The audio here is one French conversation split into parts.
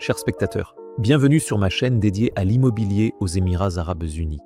Chers spectateurs, bienvenue sur ma chaîne dédiée à l'immobilier aux Émirats Arabes Unis.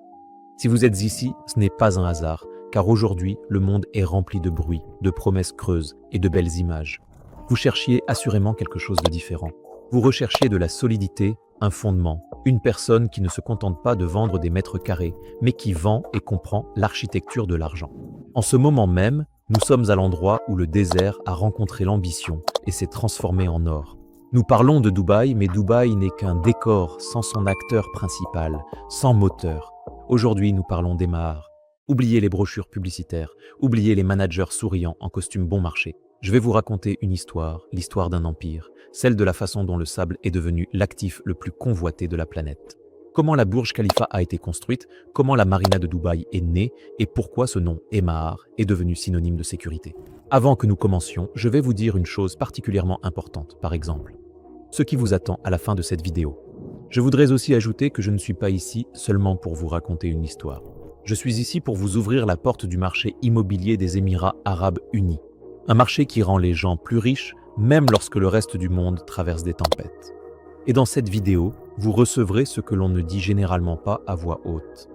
Si vous êtes ici, ce n'est pas un hasard, car aujourd'hui, le monde est rempli de bruit, de promesses creuses et de belles images. Vous cherchiez assurément quelque chose de différent. Vous recherchiez de la solidité, un fondement, une personne qui ne se contente pas de vendre des mètres carrés, mais qui vend et comprend l'architecture de l'argent. En ce moment même, nous sommes à l'endroit où le désert a rencontré l'ambition et s'est transformé en or. Nous parlons de Dubaï, mais Dubaï n'est qu'un décor sans son acteur principal, sans moteur. Aujourd'hui, nous parlons d'Emaar. Oubliez les brochures publicitaires, oubliez les managers souriants en costume bon marché. Je vais vous raconter une histoire, l'histoire d'un empire, celle de la façon dont le sable est devenu l'actif le plus convoité de la planète. Comment la Burj Khalifa a été construite, comment la marina de Dubaï est née et pourquoi ce nom Emaar est devenu synonyme de sécurité. Avant que nous commencions, je vais vous dire une chose particulièrement importante, par exemple, ce qui vous attend à la fin de cette vidéo. Je voudrais aussi ajouter que je ne suis pas ici seulement pour vous raconter une histoire. Je suis ici pour vous ouvrir la porte du marché immobilier des Émirats Arabes Unis. Un marché qui rend les gens plus riches, même lorsque le reste du monde traverse des tempêtes. Et dans cette vidéo, vous recevrez ce que l'on ne dit généralement pas à voix haute.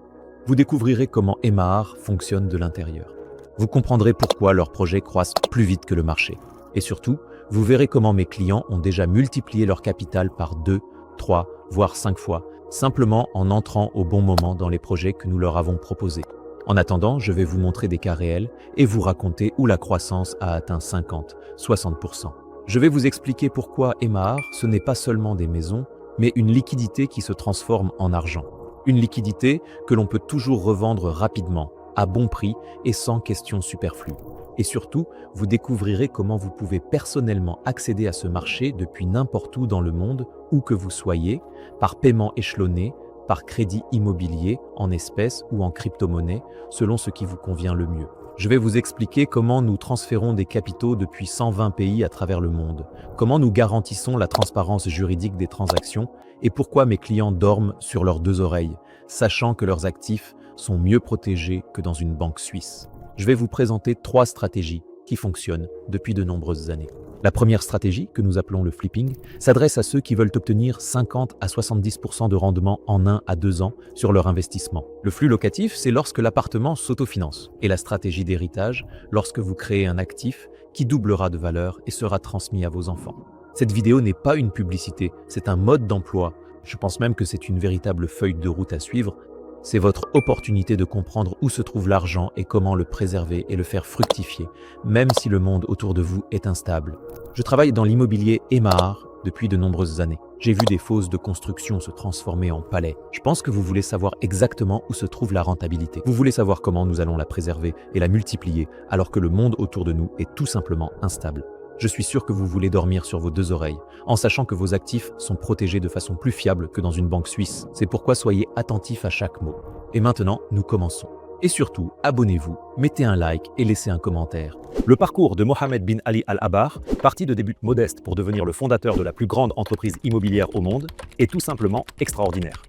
Vous découvrirez comment Emaar fonctionne de l'intérieur. Vous comprendrez pourquoi leurs projets croissent plus vite que le marché. Et surtout, vous verrez comment mes clients ont déjà multiplié leur capital par 2, 3, voire 5 fois, simplement en entrant au bon moment dans les projets que nous leur avons proposés. En attendant, je vais vous montrer des cas réels et vous raconter où la croissance a atteint 50, 60%. Je vais vous expliquer pourquoi Emaar, ce n'est pas seulement des maisons, mais une liquidité qui se transforme en argent. Une liquidité que l'on peut toujours revendre rapidement, à bon prix et sans questions superflues. Et surtout, vous découvrirez comment vous pouvez personnellement accéder à ce marché depuis n'importe où dans le monde, où que vous soyez, par paiement échelonné, par crédit immobilier, en espèces ou en crypto-monnaie, selon ce qui vous convient le mieux. Je vais vous expliquer comment nous transférons des capitaux depuis 120 pays à travers le monde, comment nous garantissons la transparence juridique des transactions et pourquoi mes clients dorment sur leurs 2 oreilles, sachant que leurs actifs sont mieux protégés que dans une banque suisse. Je vais vous présenter 3 stratégies qui fonctionnent depuis de nombreuses années. La première stratégie, que nous appelons le flipping, s'adresse à ceux qui veulent obtenir 50 à 70% de rendement en 1 à 2 ans sur leur investissement. Le flux locatif, c'est lorsque l'appartement s'autofinance. Et la stratégie d'héritage, lorsque vous créez un actif qui doublera de valeur et sera transmis à vos enfants. Cette vidéo n'est pas une publicité, c'est un mode d'emploi. Je pense même que c'est une véritable feuille de route à suivre. C'est votre opportunité de comprendre où se trouve l'argent et comment le préserver et le faire fructifier, même si le monde autour de vous est instable. Je travaille dans l'immobilier Emaar depuis de nombreuses années. J'ai vu des fosses de construction se transformer en palais. Je pense que vous voulez savoir exactement où se trouve la rentabilité. Vous voulez savoir comment nous allons la préserver et la multiplier alors que le monde autour de nous est tout simplement instable. Je suis sûr que vous voulez dormir sur vos 2 oreilles, en sachant que vos actifs sont protégés de façon plus fiable que dans une banque suisse. C'est pourquoi soyez attentifs à chaque mot. Et maintenant, nous commençons. Et surtout, abonnez-vous, mettez un like et laissez un commentaire. Le parcours de Mohamed bin Ali Al-Abar, parti de débuts modestes pour devenir le fondateur de la plus grande entreprise immobilière au monde, est tout simplement extraordinaire.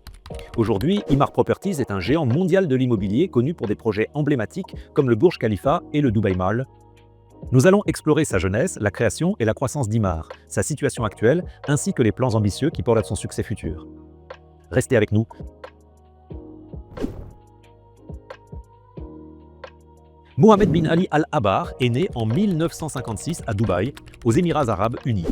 Aujourd'hui, Emaar Properties est un géant mondial de l'immobilier connu pour des projets emblématiques comme le Burj Khalifa et le Dubai Mall. Nous allons explorer sa jeunesse, la création et la croissance d'Emaar, sa situation actuelle, ainsi que les plans ambitieux qui portent à son succès futur. Restez avec nous. Mohamed bin Ali Al-Abar est né en 1956 à Dubaï, aux Émirats Arabes Unis.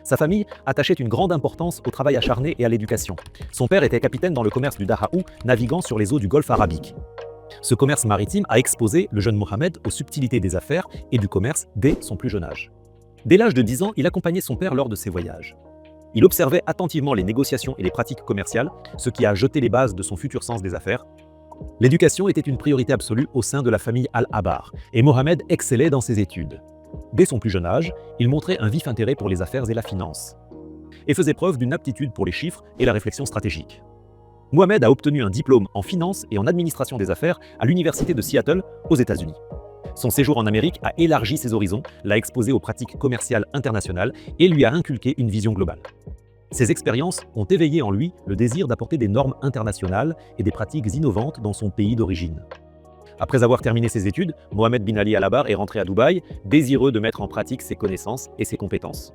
Sa famille attachait une grande importance au travail acharné et à l'éducation. Son père était capitaine dans le commerce du Dahaou, naviguant sur les eaux du Golfe arabique. Ce commerce maritime a exposé le jeune Mohamed aux subtilités des affaires et du commerce dès son plus jeune âge. Dès l'âge de 10 ans, il accompagnait son père lors de ses voyages. Il observait attentivement les négociations et les pratiques commerciales, ce qui a jeté les bases de son futur sens des affaires. L'éducation était une priorité absolue au sein de la famille Al-Abar, et Mohamed excellait dans ses études. Dès son plus jeune âge, il montrait un vif intérêt pour les affaires et la finance, et faisait preuve d'une aptitude pour les chiffres et la réflexion stratégique. Mohamed a obtenu un diplôme en finance et en administration des affaires à l'université de Seattle, aux États-Unis. Son séjour en Amérique a élargi ses horizons, l'a exposé aux pratiques commerciales internationales et lui a inculqué une vision globale. Ces expériences ont éveillé en lui le désir d'apporter des normes internationales et des pratiques innovantes dans son pays d'origine. Après avoir terminé ses études, Mohamed bin Ali Al-Abar est rentré à Dubaï, désireux de mettre en pratique ses connaissances et ses compétences.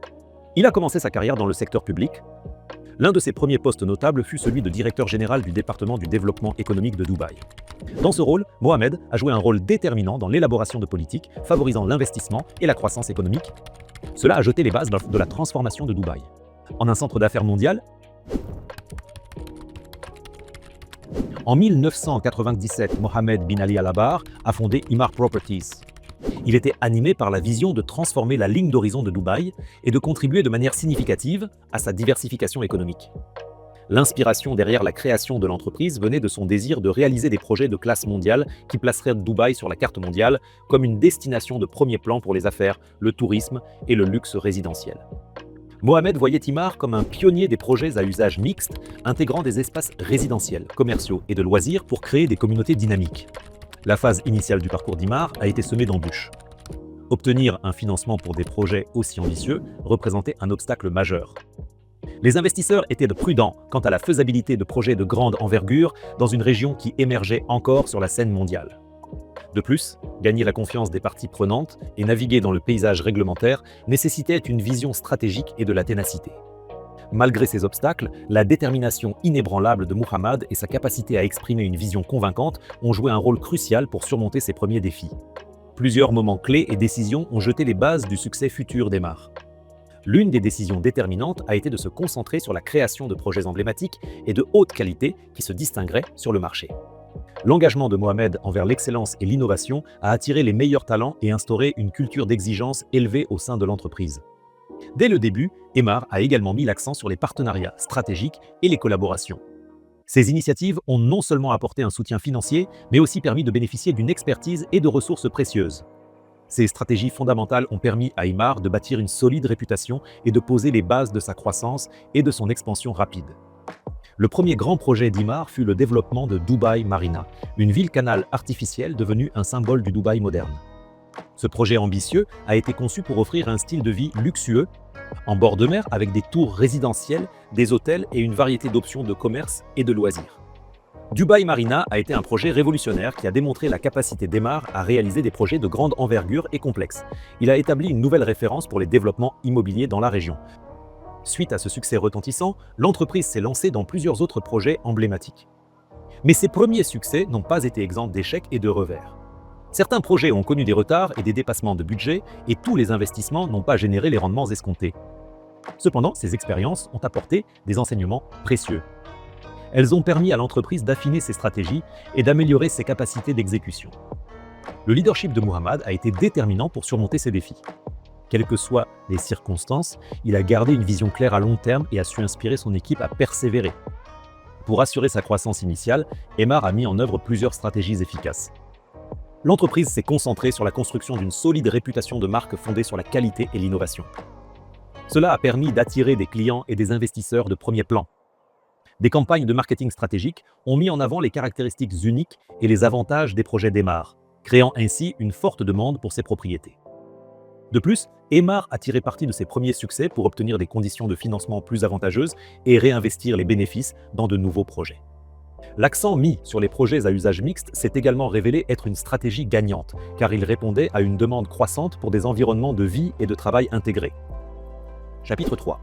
Il a commencé sa carrière dans le secteur public. L'un de ses premiers postes notables fut celui de directeur général du département du développement économique de Dubaï. Dans ce rôle, Mohamed a joué un rôle déterminant dans l'élaboration de politiques favorisant l'investissement et la croissance économique. Cela a jeté les bases de la transformation de Dubaï en un centre d'affaires mondial. En 1997, Mohammed bin Ali Al Abar a fondé Emaar Properties. Il était animé par la vision de transformer la ligne d'horizon de Dubaï et de contribuer de manière significative à sa diversification économique. L'inspiration derrière la création de l'entreprise venait de son désir de réaliser des projets de classe mondiale qui placeraient Dubaï sur la carte mondiale comme une destination de premier plan pour les affaires, le tourisme et le luxe résidentiel. Mohamed voyait Emaar comme un pionnier des projets à usage mixte, intégrant des espaces résidentiels, commerciaux et de loisirs pour créer des communautés dynamiques. La phase initiale du parcours d'Emaar a été semée d'embûches. Obtenir un financement pour des projets aussi ambitieux représentait un obstacle majeur. Les investisseurs étaient prudents quant à la faisabilité de projets de grande envergure dans une région qui émergeait encore sur la scène mondiale. De plus, gagner la confiance des parties prenantes et naviguer dans le paysage réglementaire nécessitait une vision stratégique et de la ténacité. Malgré ces obstacles, la détermination inébranlable de Mohamed et sa capacité à exprimer une vision convaincante ont joué un rôle crucial pour surmonter ces premiers défis. Plusieurs moments clés et décisions ont jeté les bases du succès futur d'Emaar. L'une des décisions déterminantes a été de se concentrer sur la création de projets emblématiques et de haute qualité qui se distingueraient sur le marché. L'engagement de Mohamed envers l'excellence et l'innovation a attiré les meilleurs talents et instauré une culture d'exigence élevée au sein de l'entreprise. Dès le début, Emaar a également mis l'accent sur les partenariats stratégiques et les collaborations. Ces initiatives ont non seulement apporté un soutien financier, mais aussi permis de bénéficier d'une expertise et de ressources précieuses. Ces stratégies fondamentales ont permis à Emaar de bâtir une solide réputation et de poser les bases de sa croissance et de son expansion rapide. Le premier grand projet d'Emaar fut le développement de Dubai Marina, une ville-canal artificielle devenue un symbole du Dubaï moderne. Ce projet ambitieux a été conçu pour offrir un style de vie luxueux, en bord de mer avec des tours résidentielles, des hôtels et une variété d'options de commerce et de loisirs. Dubai Marina a été un projet révolutionnaire qui a démontré la capacité d'Emaar à réaliser des projets de grande envergure et complexes. Il a établi une nouvelle référence pour les développements immobiliers dans la région. Suite à ce succès retentissant, l'entreprise s'est lancée dans plusieurs autres projets emblématiques. Mais ces premiers succès n'ont pas été exempts d'échecs et de revers. Certains projets ont connu des retards et des dépassements de budget, et tous les investissements n'ont pas généré les rendements escomptés. Cependant, ces expériences ont apporté des enseignements précieux. Elles ont permis à l'entreprise d'affiner ses stratégies et d'améliorer ses capacités d'exécution. Le leadership de Mohamed a été déterminant pour surmonter ces défis. Quelles que soient les circonstances, il a gardé une vision claire à long terme et a su inspirer son équipe à persévérer. Pour assurer sa croissance initiale, Emaar a mis en œuvre plusieurs stratégies efficaces. L'entreprise s'est concentrée sur la construction d'une solide réputation de marque fondée sur la qualité et l'innovation. Cela a permis d'attirer des clients et des investisseurs de premier plan. Des campagnes de marketing stratégiques ont mis en avant les caractéristiques uniques et les avantages des projets d'Emaar, créant ainsi une forte demande pour ses propriétés. De plus, Emaar a tiré parti de ses premiers succès pour obtenir des conditions de financement plus avantageuses et réinvestir les bénéfices dans de nouveaux projets. L'accent mis sur les projets à usage mixte s'est également révélé être une stratégie gagnante, car il répondait à une demande croissante pour des environnements de vie et de travail intégrés. Chapitre 3.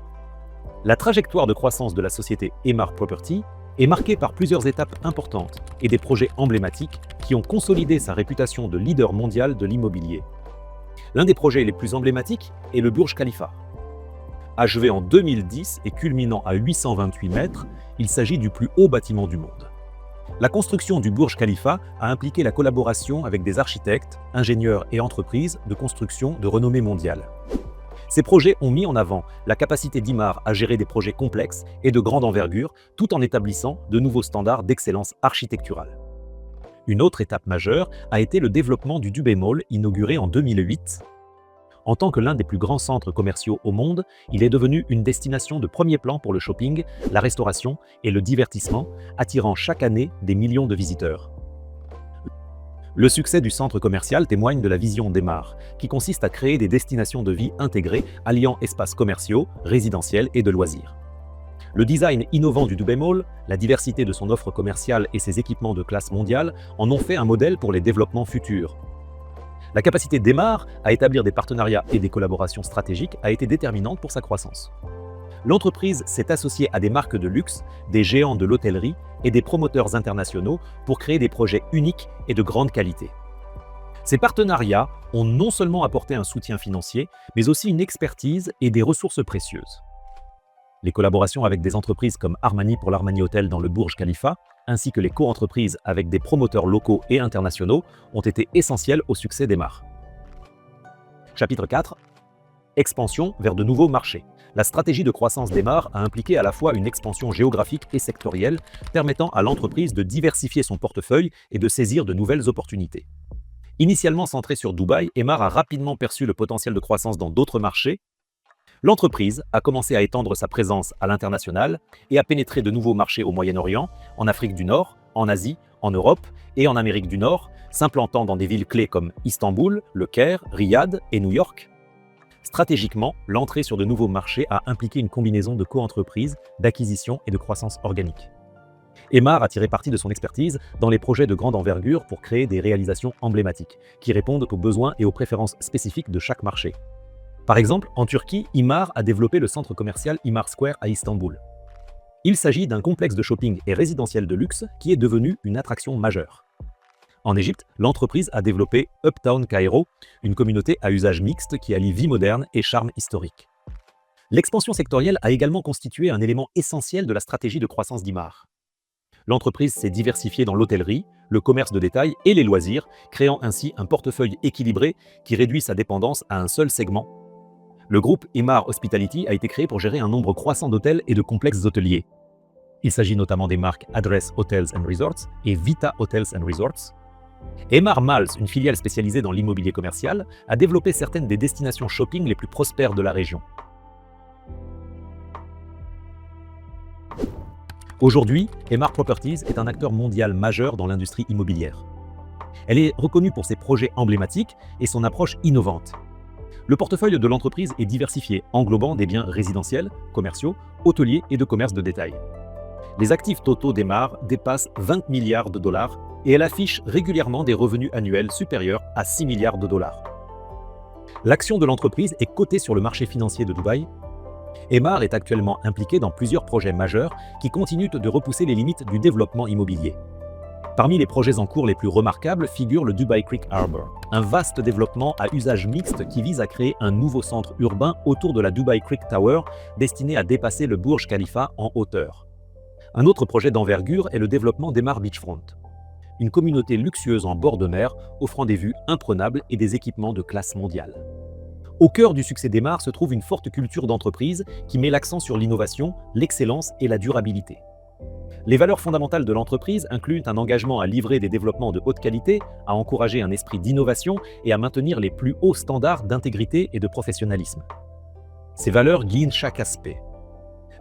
La trajectoire de croissance de la société Emaar Property est marquée par plusieurs étapes importantes et des projets emblématiques qui ont consolidé sa réputation de leader mondial de l'immobilier. L'un des projets les plus emblématiques est le Burj Khalifa. Achevé en 2010 et culminant à 828 mètres, il s'agit du plus haut bâtiment du monde. La construction du Burj Khalifa a impliqué la collaboration avec des architectes, ingénieurs et entreprises de construction de renommée mondiale. Ces projets ont mis en avant la capacité d'Emaar à gérer des projets complexes et de grande envergure, tout en établissant de nouveaux standards d'excellence architecturale. Une autre étape majeure a été le développement du Dubai Mall, inauguré en 2008. En tant que l'un des plus grands centres commerciaux au monde, il est devenu une destination de premier plan pour le shopping, la restauration et le divertissement, attirant chaque année des millions de visiteurs. Le succès du centre commercial témoigne de la vision d'Emaar, qui consiste à créer des destinations de vie intégrées alliant espaces commerciaux, résidentiels et de loisirs. Le design innovant du Dubai Mall, la diversité de son offre commerciale et ses équipements de classe mondiale en ont fait un modèle pour les développements futurs. La capacité d'Emaar à établir des partenariats et des collaborations stratégiques a été déterminante pour sa croissance. L'entreprise s'est associée à des marques de luxe, des géants de l'hôtellerie et des promoteurs internationaux pour créer des projets uniques et de grande qualité. Ces partenariats ont non seulement apporté un soutien financier, mais aussi une expertise et des ressources précieuses. Les collaborations avec des entreprises comme Armani pour l'Armani Hotel dans le Burj Khalifa, ainsi que les co-entreprises avec des promoteurs locaux et internationaux, ont été essentielles au succès d'Emar. Chapitre 4. Expansion vers de nouveaux marchés. La stratégie de croissance d'Emar a impliqué à la fois une expansion géographique et sectorielle, permettant à l'entreprise de diversifier son portefeuille et de saisir de nouvelles opportunités. Initialement centrée sur Dubaï, Emar a rapidement perçu le potentiel de croissance dans d'autres marchés. L'entreprise a commencé à étendre sa présence à l'international et à pénétrer de nouveaux marchés au Moyen-Orient, en Afrique du Nord, en Asie, en Europe et en Amérique du Nord, s'implantant dans des villes clés comme Istanbul, Le Caire, Riyad et New York. Stratégiquement, l'entrée sur de nouveaux marchés a impliqué une combinaison de co-entreprises, d'acquisition et de croissance organique. Emar a tiré parti de son expertise dans les projets de grande envergure pour créer des réalisations emblématiques, qui répondent aux besoins et aux préférences spécifiques de chaque marché. Par exemple, en Turquie, Emar a développé le centre commercial Emar Square à Istanbul. Il s'agit d'un complexe de shopping et résidentiel de luxe qui est devenu une attraction majeure. En Égypte, l'entreprise a développé Uptown Cairo, une communauté à usage mixte qui allie vie moderne et charme historique. L'expansion sectorielle a également constitué un élément essentiel de la stratégie de croissance d'Emar. L'entreprise s'est diversifiée dans l'hôtellerie, le commerce de détail et les loisirs, créant ainsi un portefeuille équilibré qui réduit sa dépendance à un seul segment. Le groupe Emar Hospitality a été créé pour gérer un nombre croissant d'hôtels et de complexes hôteliers. Il s'agit notamment des marques Address Hotels & Resorts et Vita Hotels & Resorts. Emar Malls, une filiale spécialisée dans l'immobilier commercial, a développé certaines des destinations shopping les plus prospères de la région. Aujourd'hui, Emar Properties est un acteur mondial majeur dans l'industrie immobilière. Elle est reconnue pour ses projets emblématiques et son approche innovante. Le portefeuille de l'entreprise est diversifié, englobant des biens résidentiels, commerciaux, hôteliers et de commerce de détail. Les actifs totaux d'Emar dépassent 20 milliards de dollars et elle affiche régulièrement des revenus annuels supérieurs à 6 milliards de dollars. L'action de l'entreprise est cotée sur le marché financier de Dubaï. Emar est actuellement impliqué dans plusieurs projets majeurs qui continuent de repousser les limites du développement immobilier. Parmi les projets en cours les plus remarquables figure le Dubai Creek Harbour, un vaste développement à usage mixte qui vise à créer un nouveau centre urbain autour de la Dubai Creek Tower destiné à dépasser le Burj Khalifa en hauteur. Un autre projet d'envergure est le développement d'Emar Beachfront, une communauté luxueuse en bord de mer offrant des vues imprenables et des équipements de classe mondiale. Au cœur du succès d'Emar se trouve une forte culture d'entreprise qui met l'accent sur l'innovation, l'excellence et la durabilité. Les valeurs fondamentales de l'entreprise incluent un engagement à livrer des développements de haute qualité, à encourager un esprit d'innovation et à maintenir les plus hauts standards d'intégrité et de professionnalisme. Ces valeurs guident chaque aspect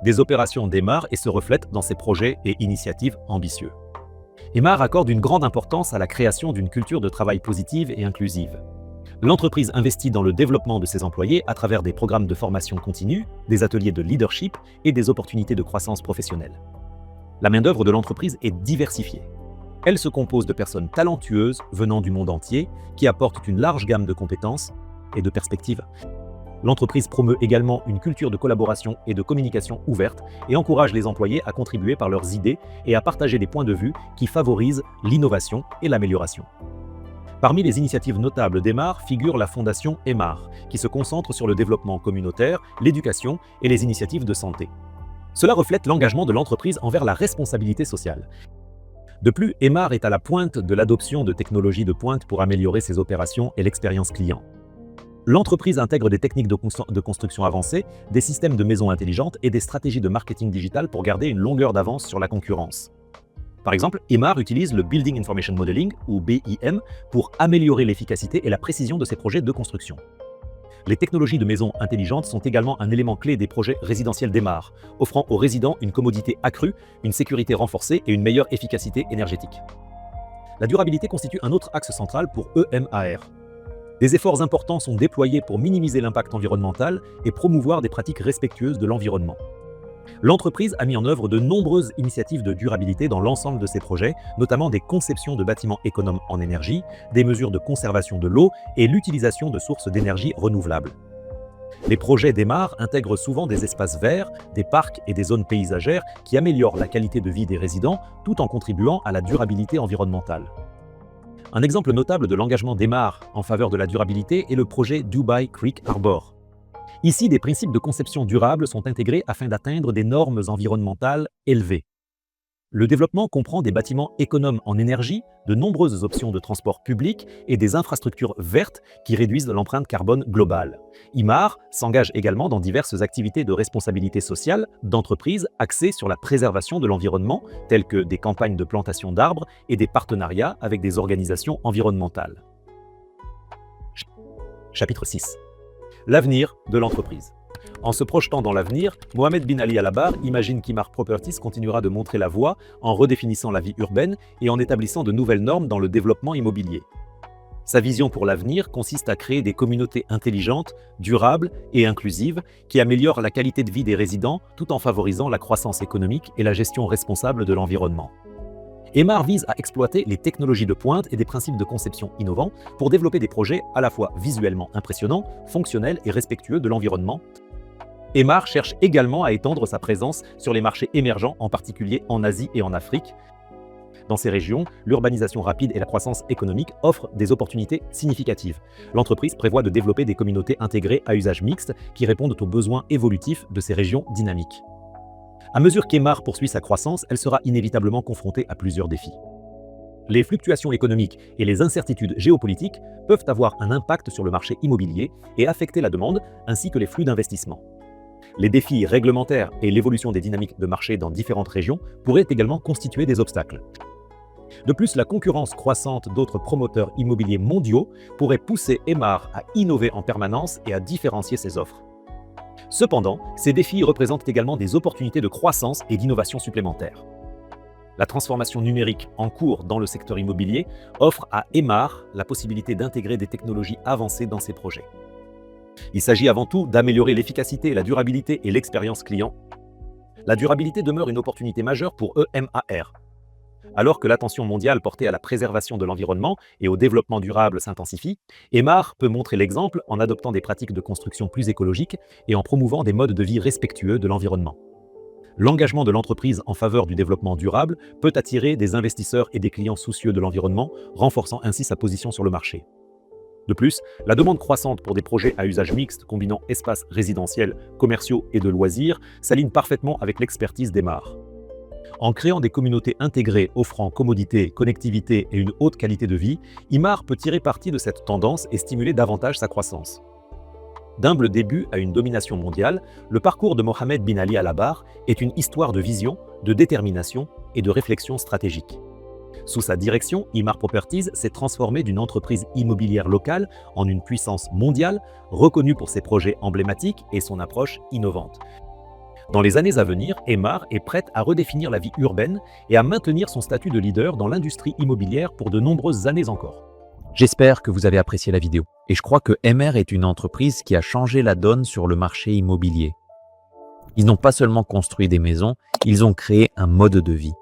des opérations d'Emar et se reflètent dans ses projets et initiatives ambitieux. Emar accorde une grande importance à la création d'une culture de travail positive et inclusive. L'entreprise investit dans le développement de ses employés à travers des programmes de formation continue, des ateliers de leadership et des opportunités de croissance professionnelle. La main-d'œuvre de l'entreprise est diversifiée. Elle se compose de personnes talentueuses venant du monde entier qui apportent une large gamme de compétences et de perspectives. L'entreprise promeut également une culture de collaboration et de communication ouverte et encourage les employés à contribuer par leurs idées et à partager des points de vue qui favorisent l'innovation et l'amélioration. Parmi les initiatives notables d'Emar figure la fondation Emar, qui se concentre sur le développement communautaire, l'éducation et les initiatives de santé. Cela reflète l'engagement de l'entreprise envers la responsabilité sociale. De plus, Emar est à la pointe de l'adoption de technologies de pointe pour améliorer ses opérations et l'expérience client. L'entreprise intègre des techniques de construction avancées, des systèmes de maisons intelligentes et des stratégies de marketing digital pour garder une longueur d'avance sur la concurrence. Par exemple, Emar utilise le Building Information Modeling, ou BIM, pour améliorer l'efficacité et la précision de ses projets de construction. Les technologies de maisons intelligentes sont également un élément clé des projets résidentiels d'Emar, offrant aux résidents une commodité accrue, une sécurité renforcée et une meilleure efficacité énergétique. La durabilité constitue un autre axe central pour EMAR. Des efforts importants sont déployés pour minimiser l'impact environnemental et promouvoir des pratiques respectueuses de l'environnement. L'entreprise a mis en œuvre de nombreuses initiatives de durabilité dans l'ensemble de ses projets, notamment des conceptions de bâtiments économes en énergie, des mesures de conservation de l'eau et l'utilisation de sources d'énergie renouvelables. Les projets d'Emar intègrent souvent des espaces verts, des parcs et des zones paysagères qui améliorent la qualité de vie des résidents tout en contribuant à la durabilité environnementale. Un exemple notable de l'engagement d'Emar en faveur de la durabilité est le projet Dubai Creek Harbor. Ici, des principes de conception durable sont intégrés afin d'atteindre des normes environnementales élevées. Le développement comprend des bâtiments économes en énergie, de nombreuses options de transport public et des infrastructures vertes qui réduisent l'empreinte carbone globale. Imar s'engage également dans diverses activités de responsabilité sociale d'entreprises axées sur la préservation de l'environnement, telles que des campagnes de plantation d'arbres et des partenariats avec des organisations environnementales. Chapitre 6. L'avenir de l'entreprise. En se projetant dans l'avenir, Mohamed bin Ali Al-Abar imagine qu'Imar Properties continuera de montrer la voie en redéfinissant la vie urbaine et en établissant de nouvelles normes dans le développement immobilier. Sa vision pour l'avenir consiste à créer des communautés intelligentes, durables et inclusives qui améliorent la qualité de vie des résidents tout en favorisant la croissance économique et la gestion responsable de l'environnement. Emar vise à exploiter les technologies de pointe et des principes de conception innovants pour développer des projets à la fois visuellement impressionnants, fonctionnels et respectueux de l'environnement. Emar cherche également à étendre sa présence sur les marchés émergents, en particulier en Asie et en Afrique. Dans ces régions, l'urbanisation rapide et la croissance économique offrent des opportunités significatives. L'entreprise prévoit de développer des communautés intégrées à usage mixte qui répondent aux besoins évolutifs de ces régions dynamiques. À mesure qu'Emar poursuit sa croissance, elle sera inévitablement confrontée à plusieurs défis. Les fluctuations économiques et les incertitudes géopolitiques peuvent avoir un impact sur le marché immobilier et affecter la demande ainsi que les flux d'investissement. Les défis réglementaires et l'évolution des dynamiques de marché dans différentes régions pourraient également constituer des obstacles. De plus, la concurrence croissante d'autres promoteurs immobiliers mondiaux pourrait pousser Emar à innover en permanence et à différencier ses offres. Cependant, ces défis représentent également des opportunités de croissance et d'innovation supplémentaires. La transformation numérique en cours dans le secteur immobilier offre à Emar la possibilité d'intégrer des technologies avancées dans ses projets. Il s'agit avant tout d'améliorer l'efficacité, la durabilité et l'expérience client. La durabilité demeure une opportunité majeure pour EMAR. Alors que l'attention mondiale portée à la préservation de l'environnement et au développement durable s'intensifie, Emar peut montrer l'exemple en adoptant des pratiques de construction plus écologiques et en promouvant des modes de vie respectueux de l'environnement. L'engagement de l'entreprise en faveur du développement durable peut attirer des investisseurs et des clients soucieux de l'environnement, renforçant ainsi sa position sur le marché. De plus, la demande croissante pour des projets à usage mixte combinant espaces résidentiels, commerciaux et de loisirs s'aligne parfaitement avec l'expertise d'Emar. En créant des communautés intégrées offrant commodité, connectivité et une haute qualité de vie, Imar peut tirer parti de cette tendance et stimuler davantage sa croissance. D'humble début à une domination mondiale, le parcours de Mohamed bin Ali Al-Abar est une histoire de vision, de détermination et de réflexion stratégique. Sous sa direction, Imar Properties s'est transformé d'une entreprise immobilière locale en une puissance mondiale, reconnue pour ses projets emblématiques et son approche innovante. Dans les années à venir, Emar est prête à redéfinir la vie urbaine et à maintenir son statut de leader dans l'industrie immobilière pour de nombreuses années encore. J'espère que vous avez apprécié la vidéo. Et je crois que Emar est une entreprise qui a changé la donne sur le marché immobilier. Ils n'ont pas seulement construit des maisons, ils ont créé un mode de vie.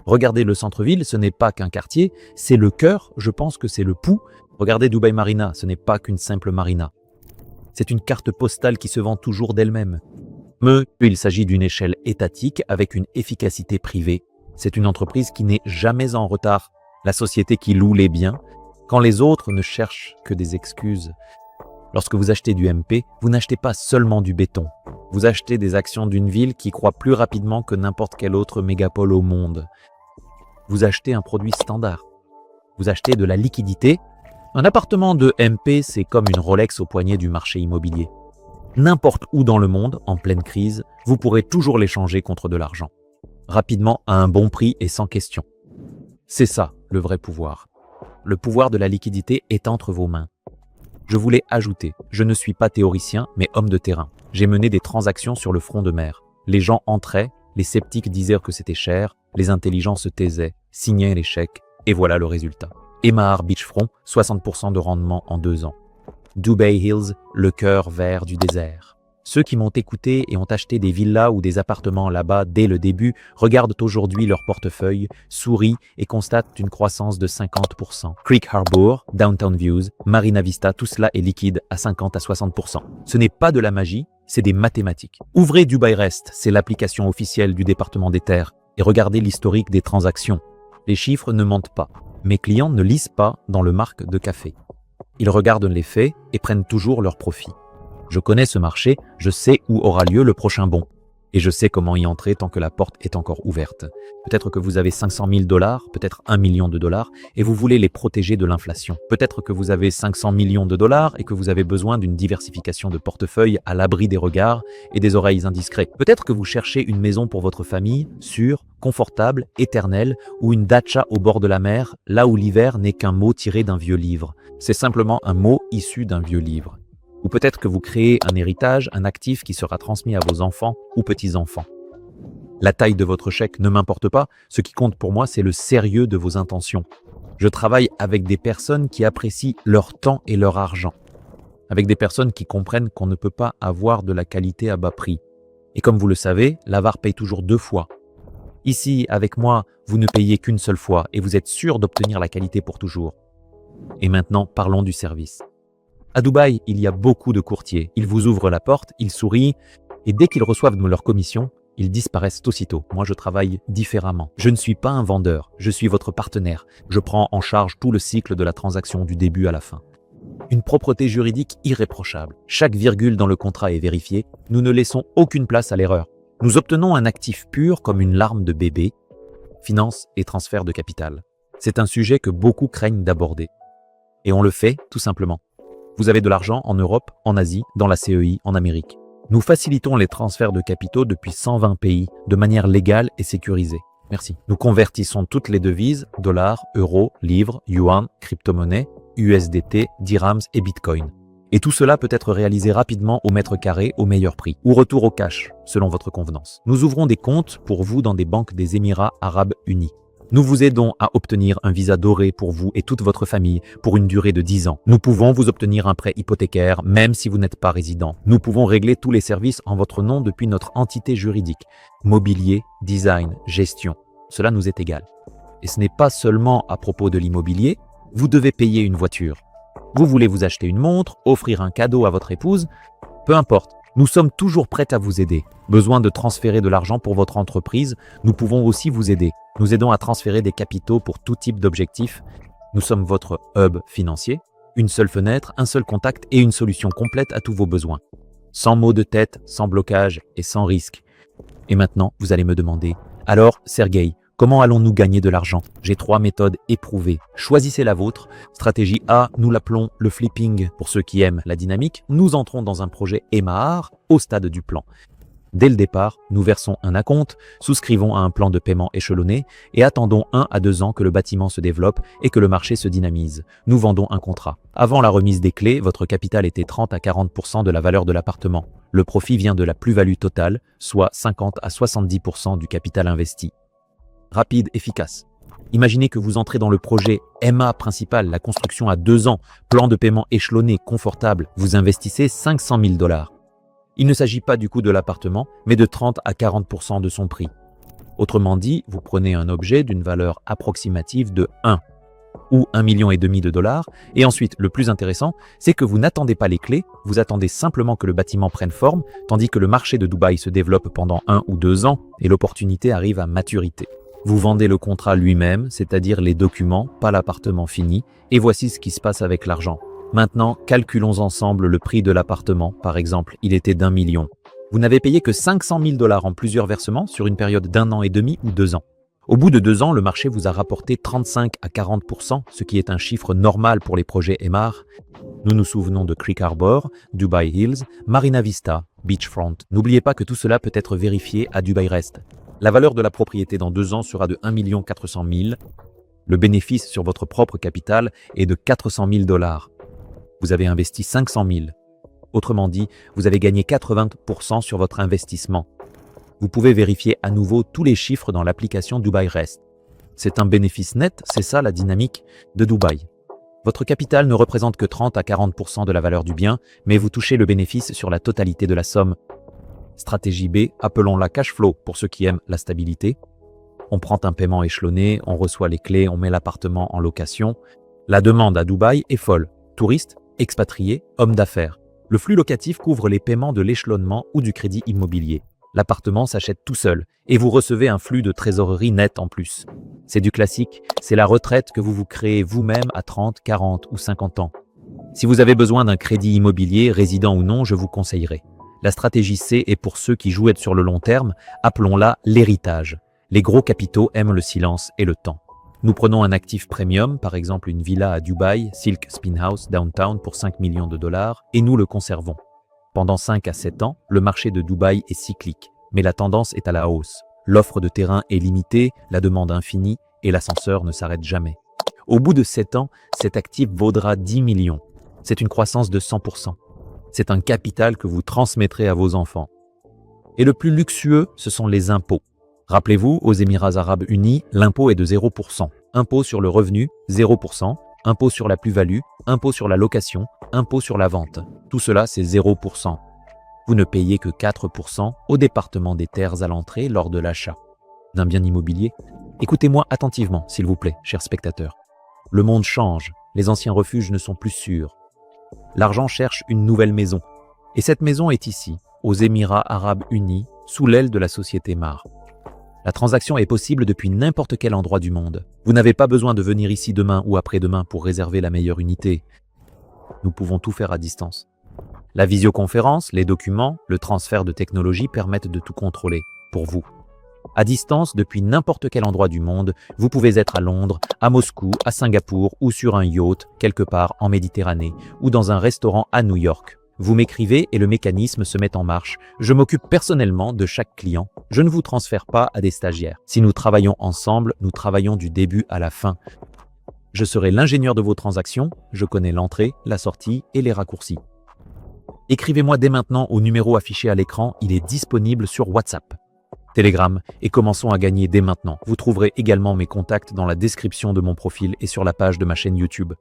Regardez le centre-ville, ce n'est pas qu'un quartier, c'est le cœur, je pense que c'est le pouls. Regardez Dubai Marina, ce n'est pas qu'une simple marina. C'est une carte postale qui se vend toujours d'elle-même. Mais il s'agit d'une échelle étatique avec une efficacité privée. C'est une entreprise qui n'est jamais en retard. La société qui loue les biens, quand les autres ne cherchent que des excuses. Lorsque vous achetez du MP, vous n'achetez pas seulement du béton. Vous achetez des actions d'une ville qui croît plus rapidement que n'importe quelle autre mégapole au monde. Vous achetez un produit standard. Vous achetez de la liquidité. Un appartement de MP, c'est comme une Rolex au poignet du marché immobilier. N'importe où dans le monde, en pleine crise, vous pourrez toujours l'échanger contre de l'argent. Rapidement, à un bon prix et sans question. C'est ça, le vrai pouvoir. Le pouvoir de la liquidité est entre vos mains. Je voulais ajouter, je ne suis pas théoricien, mais homme de terrain. J'ai mené des transactions sur le front de mer. Les gens entraient, les sceptiques disaient que c'était cher, les intelligents se taisaient, signaient les chèques, et voilà le résultat. Emar Beachfront, 60% de rendement en 2 ans. Dubai Hills, le cœur vert du désert. Ceux qui m'ont écouté et ont acheté des villas ou des appartements là-bas dès le début regardent aujourd'hui leur portefeuille, sourient et constatent une croissance de 50%. Creek Harbor, Downtown Views, Marina Vista, tout cela est liquide à 50 à 60%. Ce n'est pas de la magie, c'est des mathématiques. Ouvrez Dubai Rest, c'est l'application officielle du département des terres, et regardez l'historique des transactions. Les chiffres ne mentent pas. Mes clients ne lisent pas dans le marque de café. Ils regardent les faits et prennent toujours leur profit. Je connais ce marché, je sais où aura lieu le prochain bond. Et je sais comment y entrer tant que la porte est encore ouverte. Peut-être que vous avez 500 000 $, peut-être 1 million de dollars, et vous voulez les protéger de l'inflation. Peut-être que vous avez 500 millions de dollars et que vous avez besoin d'une diversification de portefeuille à l'abri des regards et des oreilles indiscrets. Peut-être que vous cherchez une maison pour votre famille, sûre, confortable, éternelle, ou une dacha au bord de la mer, là où l'hiver n'est qu'un mot tiré d'un vieux livre. C'est simplement un mot issu d'un vieux livre. Ou peut-être que vous créez un héritage, un actif qui sera transmis à vos enfants ou petits-enfants. La taille de votre chèque ne m'importe pas, ce qui compte pour moi, c'est le sérieux de vos intentions. Je travaille avec des personnes qui apprécient leur temps et leur argent. Avec des personnes qui comprennent qu'on ne peut pas avoir de la qualité à bas prix. Et comme vous le savez, l'avare paye toujours 2 fois. Ici, avec moi, vous ne payez qu'une seule fois et vous êtes sûr d'obtenir la qualité pour toujours. Et maintenant, parlons du service. À Dubaï, il y a beaucoup de courtiers. Ils vous ouvrent la porte, ils sourient, et dès qu'ils reçoivent leur commission, ils disparaissent aussitôt. Moi, je travaille différemment. Je ne suis pas un vendeur, je suis votre partenaire. Je prends en charge tout le cycle de la transaction du début à la fin. Une propreté juridique irréprochable. Chaque virgule dans le contrat est vérifiée. Nous ne laissons aucune place à l'erreur. Nous obtenons un actif pur comme une larme de bébé. Finance et transfert de capital. C'est un sujet que beaucoup craignent d'aborder. Et on le fait tout simplement. Vous avez de l'argent en Europe, en Asie, dans la CEI, en Amérique. Nous facilitons les transferts de capitaux depuis 120 pays de manière légale et sécurisée. Merci. Nous convertissons toutes les devises, dollars, euros, livres, yuan, crypto-monnaies, USDT, dirhams et bitcoin. Et tout cela peut être réalisé rapidement au mètre carré au meilleur prix ou retour au cash, selon votre convenance. Nous ouvrons des comptes pour vous dans des banques des Émirats Arabes Unis. Nous vous aidons à obtenir un visa doré pour vous et toute votre famille pour une durée de 10 ans. Nous pouvons vous obtenir un prêt hypothécaire même si vous n'êtes pas résident. Nous pouvons régler tous les services en votre nom depuis notre entité juridique. Mobilier, design, gestion. Cela nous est égal. Et ce n'est pas seulement à propos de l'immobilier, vous devez payer une voiture. Vous voulez vous acheter une montre, offrir un cadeau à votre épouse, peu importe. Nous sommes toujours prêts à vous aider. Besoin de transférer de l'argent pour votre entreprise, nous pouvons aussi vous aider. Nous aidons à transférer des capitaux pour tout type d'objectifs. Nous sommes votre hub financier, une seule fenêtre, un seul contact et une solution complète à tous vos besoins. Sans maux de tête, sans blocage et sans risque. Et maintenant, vous allez me demander, alors Sergueï, comment allons-nous gagner de l'argent? J'ai 3 méthodes éprouvées. Choisissez la vôtre. Stratégie A, nous l'appelons le flipping. Pour ceux qui aiment la dynamique, nous entrons dans un projet EMAR au stade du plan. Dès le départ, nous versons un acompte, souscrivons à un plan de paiement échelonné et attendons 1 à 2 ans que le bâtiment se développe et que le marché se dynamise. Nous vendons un contrat. Avant la remise des clés, votre capital était 30 à 40% de la valeur de l'appartement. Le profit vient de la plus-value totale, soit 50 à 70% du capital investi. Rapide, efficace. Imaginez que vous entrez dans le projet MA principal, la construction à 2 ans, plan de paiement échelonné, confortable. Vous investissez 500 000 $. Il ne s'agit pas du coût de l'appartement, mais de 30 à 40% de son prix. Autrement dit, vous prenez un objet d'une valeur approximative de 1 ou 1,5 million de dollars, et ensuite, le plus intéressant, c'est que vous n'attendez pas les clés, vous attendez simplement que le bâtiment prenne forme, tandis que le marché de Dubaï se développe pendant 1 ou 2 ans, et l'opportunité arrive à maturité. Vous vendez le contrat lui-même, c'est-à-dire les documents, pas l'appartement fini, et voici ce qui se passe avec l'argent. Maintenant, calculons ensemble le prix de l'appartement. Par exemple, il était d'1 million. Vous n'avez payé que 500 000 $ en plusieurs versements sur une période d'1 an et demi ou 2 ans. Au bout de 2 ans, le marché vous a rapporté 35 à 40%, ce qui est un chiffre normal pour les projets EMAR. Nous nous souvenons de Creek Harbor, Dubai Hills, Marina Vista, Beachfront. N'oubliez pas que tout cela peut être vérifié à Dubai Rest. La valeur de la propriété dans 2 ans sera de 1 400 000. Le bénéfice sur votre propre capital est de 400 000 $. Vous avez investi 500 000. Autrement dit, vous avez gagné 80% sur votre investissement. Vous pouvez vérifier à nouveau tous les chiffres dans l'application Dubai Rest. C'est un bénéfice net, c'est ça la dynamique de Dubaï. Votre capital ne représente que 30 à 40% de la valeur du bien, mais vous touchez le bénéfice sur la totalité de la somme. Stratégie B, appelons-la cash flow pour ceux qui aiment la stabilité. On prend un paiement échelonné, on reçoit les clés, on met l'appartement en location. La demande à Dubaï est folle. Touristes, expatriés, hommes d'affaires. Le flux locatif couvre les paiements de l'échelonnement ou du crédit immobilier. L'appartement s'achète tout seul et vous recevez un flux de trésorerie net en plus. C'est du classique, c'est la retraite que vous vous créez vous-même à 30, 40 ou 50 ans. Si vous avez besoin d'un crédit immobilier, résident ou non, je vous conseillerais. La stratégie C est pour ceux qui jouent sur le long terme, appelons-la l'héritage. Les gros capitaux aiment le silence et le temps. Nous prenons un actif premium, par exemple une villa à Dubaï, Silk Spin House Downtown pour 5 millions de dollars, et nous le conservons. Pendant 5 à 7 ans, le marché de Dubaï est cyclique, mais la tendance est à la hausse. L'offre de terrain est limitée, la demande infinie, et l'ascenseur ne s'arrête jamais. Au bout de 7 ans, cet actif vaudra 10 millions. C'est une croissance de 100%. C'est un capital que vous transmettrez à vos enfants. Et le plus luxueux, ce sont les impôts. Rappelez-vous, aux Émirats Arabes Unis, l'impôt est de 0%. Impôt sur le revenu, 0%. Impôt sur la plus-value, impôt sur la location, impôt sur la vente. Tout cela, c'est 0%. Vous ne payez que 4% au département des terres à l'entrée lors de l'achat d'un bien immobilier. Écoutez-moi attentivement, s'il vous plaît, chers spectateurs. Le monde change, les anciens refuges ne sont plus sûrs. L'argent cherche une nouvelle maison. Et cette maison est ici, aux Émirats Arabes Unis, sous l'aile de la société Mar. La transaction est possible depuis n'importe quel endroit du monde. Vous n'avez pas besoin de venir ici demain ou après-demain pour réserver la meilleure unité. Nous pouvons tout faire à distance. La visioconférence, les documents, le transfert de technologie permettent de tout contrôler, pour vous. À distance, depuis n'importe quel endroit du monde, vous pouvez être à Londres, à Moscou, à Singapour ou sur un yacht, quelque part en Méditerranée, ou dans un restaurant à New York. Vous m'écrivez et le mécanisme se met en marche. Je m'occupe personnellement de chaque client. Je ne vous transfère pas à des stagiaires. Si nous travaillons ensemble, nous travaillons du début à la fin. Je serai l'ingénieur de vos transactions. Je connais l'entrée, la sortie et les raccourcis. Écrivez-moi dès maintenant au numéro affiché à l'écran. Il est disponible sur WhatsApp, Telegram et commençons à gagner dès maintenant. Vous trouverez également mes contacts dans la description de mon profil et sur la page de ma chaîne YouTube.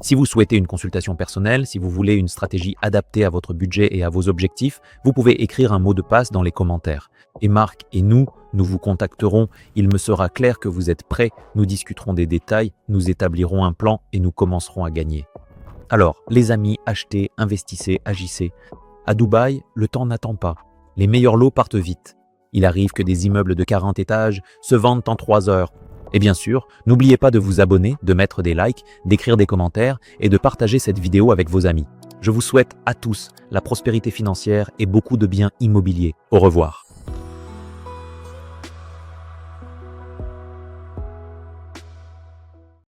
Si vous souhaitez une consultation personnelle, si vous voulez une stratégie adaptée à votre budget et à vos objectifs, vous pouvez écrire un mot de passe dans les commentaires. Et Marc et nous vous contacterons. Il me sera clair que vous êtes prêts, nous discuterons des détails, nous établirons un plan et nous commencerons à gagner. Alors, les amis, achetez, investissez, agissez. À Dubaï, le temps n'attend pas. Les meilleurs lots partent vite. Il arrive que des immeubles de 40 étages se vendent en 3 heures. Et bien sûr, n'oubliez pas de vous abonner, de mettre des likes, d'écrire des commentaires et de partager cette vidéo avec vos amis. Je vous souhaite à tous la prospérité financière et beaucoup de biens immobiliers. Au revoir.